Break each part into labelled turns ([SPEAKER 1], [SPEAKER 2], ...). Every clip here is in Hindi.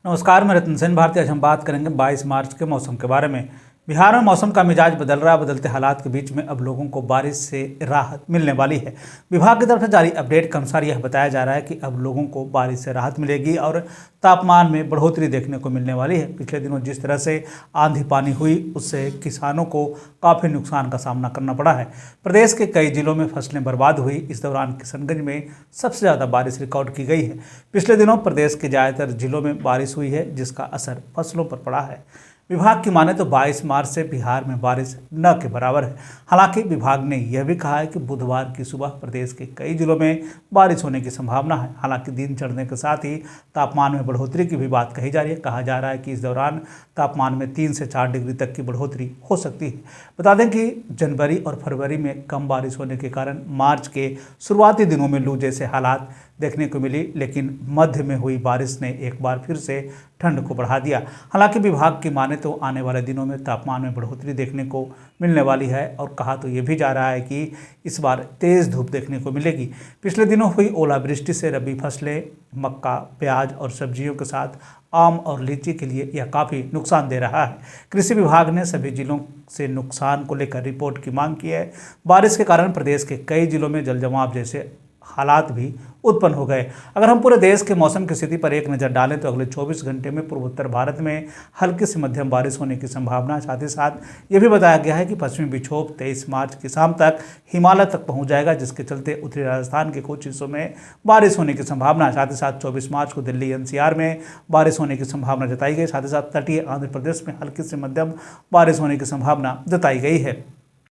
[SPEAKER 1] नमस्कार, मैं रतन सेन भारती। आज हम बात करेंगे 22 मार्च के मौसम के बारे में। बिहार में मौसम का मिजाज बदल रहा है। बदलते हालात के बीच में अब लोगों को बारिश से राहत मिलने वाली है। विभाग की तरफ से जारी अपडेट के अनुसार यह बताया जा रहा है कि अब लोगों को बारिश से राहत मिलेगी और तापमान में बढ़ोतरी देखने को मिलने वाली है। पिछले दिनों जिस तरह से आंधी पानी हुई उससे किसानों को काफ़ी नुकसान का सामना करना पड़ा है। प्रदेश के कई जिलों में फसलें बर्बाद हुई। इस दौरान किशनगंज में सबसे ज़्यादा बारिश रिकॉर्ड की गई है। पिछले दिनों प्रदेश के ज़्यादातर जिलों में बारिश हुई है, जिसका असर फसलों पर पड़ा है। विभाग की माने तो 22 मार्च से बिहार में बारिश न के बराबर है। हालांकि विभाग ने यह भी कहा है कि बुधवार की सुबह प्रदेश के कई जिलों में बारिश होने की संभावना है। हालांकि दिन चढ़ने के साथ ही तापमान में बढ़ोतरी की भी बात कही जा रही है। कहा जा रहा है कि इस दौरान तापमान में 3 से 4 डिग्री तक की बढ़ोतरी हो सकती है। बता दें कि जनवरी और फरवरी में कम बारिश होने के कारण मार्च के शुरुआती दिनों में लू जैसे हालात देखने को मिली, लेकिन मध्य में हुई बारिश ने एक बार फिर से ठंड को बढ़ा दिया। हालांकि विभाग की माने तो आने वाले दिनों में तापमान में बढ़ोतरी देखने को मिलने वाली है और कहा तो ये भी जा रहा है कि इस बार तेज़ धूप देखने को मिलेगी। पिछले दिनों हुई ओलावृष्टि से रबी फसलें, मक्का, प्याज और सब्जियों के साथ आम और लीची के लिए यह काफ़ी नुकसान दे रहा है। कृषि विभाग ने सभी जिलों से नुकसान को लेकर रिपोर्ट की मांग की है। बारिश के कारण प्रदेश के कई जिलों में जलजमाव जैसे हालात भी उत्पन्न हो गए। अगर हम पूरे देश के मौसम की स्थिति पर एक नज़र डालें तो अगले 24 घंटे में पूर्वोत्तर भारत में हल्की से मध्यम बारिश होने की संभावना है। साथ ही साथ ये भी बताया गया है कि पश्चिमी विक्षोभ 23 मार्च की शाम तक हिमालय तक पहुंच जाएगा, जिसके चलते उत्तरी राजस्थान के कुछ हिस्सों में बारिश होने की संभावना है। साथ ही साथ 24 मार्च को दिल्ली एनसीआर में बारिश होने की संभावना जताई गई। साथ ही साथ तटीय आंध्र प्रदेश में हल्की से मध्यम बारिश होने की संभावना जताई गई है।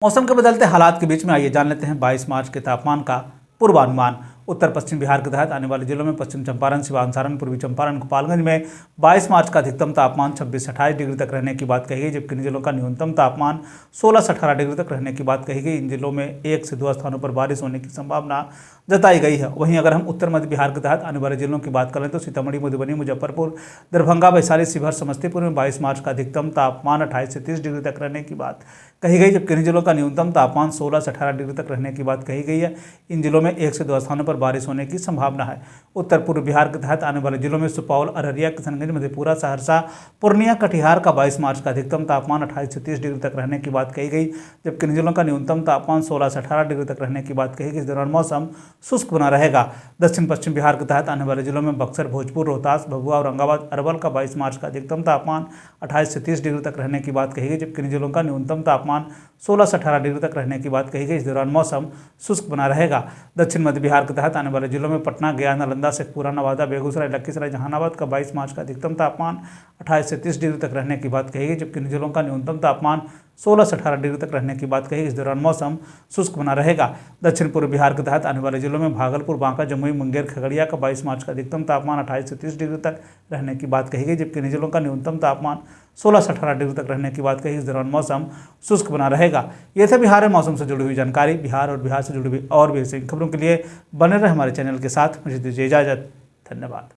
[SPEAKER 1] मौसम के बदलते हालात के बीच में आइए जान लेते हैं 22 मार्च के तापमान का पूर्वानुमान। उत्तर पश्चिम बिहार के तहत आने वाले जिलों में पश्चिम चंपारण, सिवान, सारण, पूर्वी चंपारण, गोपालगंज में 22 मार्च का अधिकतम तापमान 26 से 28 डिग्री तक रहने की बात कही गई, जबकि इन जिलों का न्यूनतम तापमान 16 से 18 डिग्री तक रहने की बात कही गई। इन जिलों में 1 से 2 स्थानों पर बारिश होने की संभावना जताई गई है। वहीं अगर हम उत्तर मध्य बिहार के तहत आने वाले जिलों की बात करें तो सीतामढ़ी, मधुबनी, मुजफ्फरपुर, दरभंगा, वैशाली, शिवहर, समस्तीपुर में 22 मार्च का अधिकतम तापमान 28 से 30 डिग्री तक रहने की बात कही गई, जबकि इन जिलों का न्यूनतम तापमान 16 से 18 डिग्री तक रहने की बात कही गई है। इन जिलों में 1 से 2 स्थानों पर बारिश होने की संभावना है। उत्तर पूर्व बिहार के तहत आने वाले जिलों में सुपौल, अररिया, किशनगंज, मधेपुरा, सहरसा, पूर्णिया, कटिहार का 22 मार्च का अधिकतम तापमान 28 से 30 डिग्री तक रहने की बात कही गई, जबकि इन जिलों का न्यूनतम तापमान 16 से 18 डिग्री तक रहने की बात कही गई। इस दौरान मौसम शुष्क बना रहेगा। दक्षिण पश्चिम बिहार के तहत आने वाले जिलों में बक्सर, भोजपुर, रोहतास, भभुआ, औरंगाबाद, अरवल का 22 मार्च का अधिकतम तापमान 28 से 30 डिग्री तक रहने की बात कही गई, जबकि इन जिलों का न्यूनतम तापमान 16 से 18 डिग्री तक रहने की बात कही गई। इस दौरान मौसम शुष्क बना रहेगा। दक्षिण मध्य बिहार के तहत आने वाले जिलों में पटना, गया, नालंदा, शेखपुरा, नवादा, बेगूसराय, लखीसराय, जहानाबाद का 22 मार्च का अधिकतम तापमान 28 से 30 डिग्री तक रहने की बात कही गई, जबकि इन जिलों का न्यूनतम तापमान 16 से 18 डिग्री तक रहने की बात कही। इस दौरान मौसम शुष्क बना रहेगा। दक्षिण पूर्व बिहार के तहत आने वाले जिलों में भागलपुर, बांका, जमुई, मुंगेर, खगड़िया का 22 मार्च का अधिकतम तापमान 28 से 30 डिग्री तक रहने की बात कही गई, जबकि इन जिलों का न्यूनतम तापमान 16 से 18 डिग्री तक रहने की बात कही। इस दौरान मौसम शुष्क बना रहेगा। ये थे बिहार में मौसम से जुड़ी हुई जानकारी। बिहार और बिहार से जुड़ी हुई और भी ऐसी खबरों के लिए बने रहे हमारे चैनल के साथ। मुझे दीजिए इजाजत। धन्यवाद।